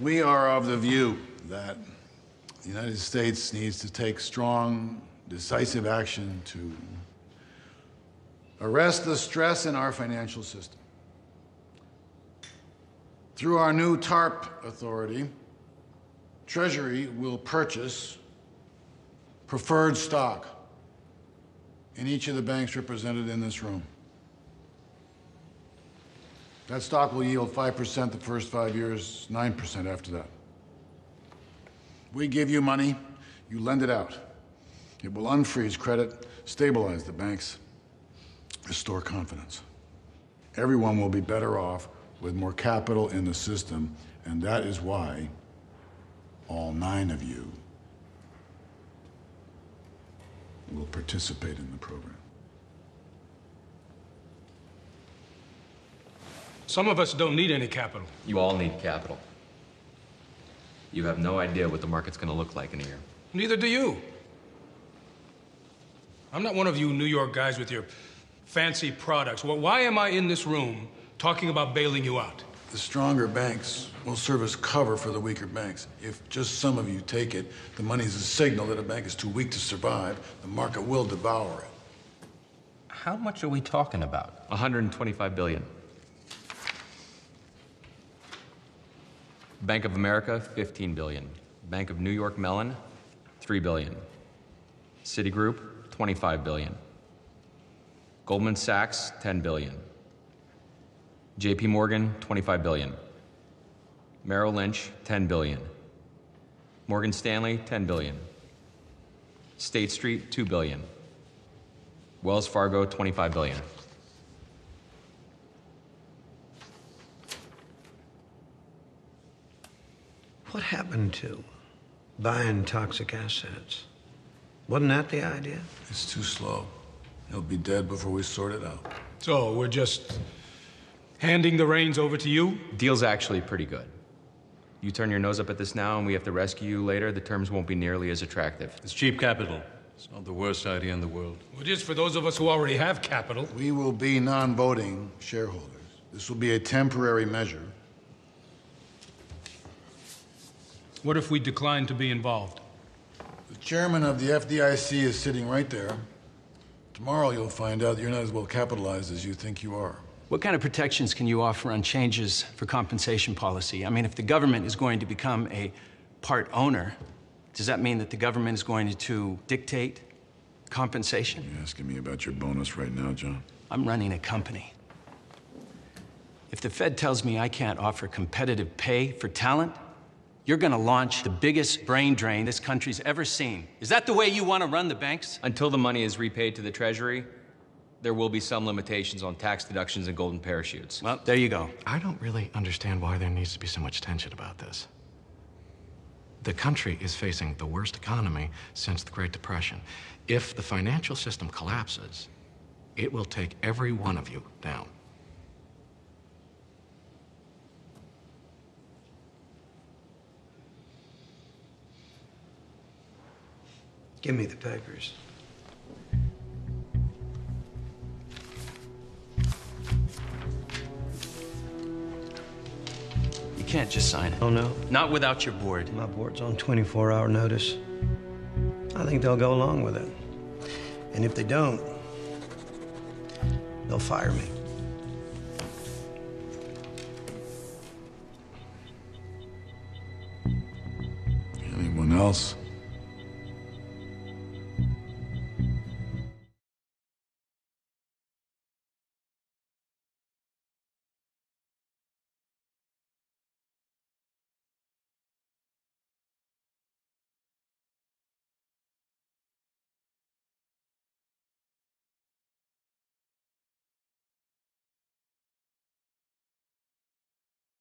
We are of the view that the United States needs to take strong, decisive action to arrest the stress in our financial system. Through our new Tarp authority, Treasury will purchase preferred stock in each of the banks represented in this room. That stock will yield 5% the first 5 years, 9% after that. We give you money, you lend it out. It will unfreeze credit, stabilize the banks, restore confidence. Everyone will be better off with more capital in the system, and that is why all 9 of you will participate in the program. Some of us don't need any capital. You all need capital. You have no idea what the market's going to look like in a year. Neither do you. I'm not one of you New York guys with your fancy products. Well, why am I in this room talking about bailing you out? The stronger banks will serve as cover for the weaker banks. If just some of you take it, the money's a signal that a bank is too weak to survive. The market will devour it. How much are we talking about? 125 billion. Bank of America, 15 billion. Bank of New York Mellon, 3 billion. Citigroup, 25 billion. Goldman Sachs, 10 billion. JP Morgan, 25 billion. Merrill Lynch, 10 billion. Morgan Stanley, 10 billion. State Street, 2 billion. Wells Fargo, 25 billion. What happened to buying toxic assets? Wasn't that the idea? It's too slow. He'll be dead before we sort it out. So we're just handing the reins over to you? Deal's actually pretty good. You turn your nose up at this now and we have to rescue you later, the terms won't be nearly as attractive. It's cheap capital. It's not the worst idea in the world. Well, it is for those of us who already have capital. We will be non-voting shareholders. This will be a temporary measure. What if we decline to be involved? The chairman of the FDIC is sitting right there. Tomorrow you'll find out that you're not as well capitalized as you think you are. What kind of protections can you offer on changes for compensation policy? I mean, if the government is going to become a part owner, does that mean that the government is going to dictate compensation? You're asking me about your bonus right now, John? I'm running a company. If the Fed tells me I can't offer competitive pay for talent, you're going to launch the biggest brain drain this country's ever seen. Is that the way you want to run the banks? Until the money is repaid to the Treasury, there will be some limitations on tax deductions and golden parachutes. Well, there you go. I don't really understand why there needs to be so much tension about this. The country is facing the worst economy since the Great Depression. If the financial system collapses, it will take every one of you down. Give me the papers. You can't just sign it. Oh, no? Not without your board. My board's on 24-hour notice. I think they'll go along with it. And if they don't, they'll fire me. Anyone else?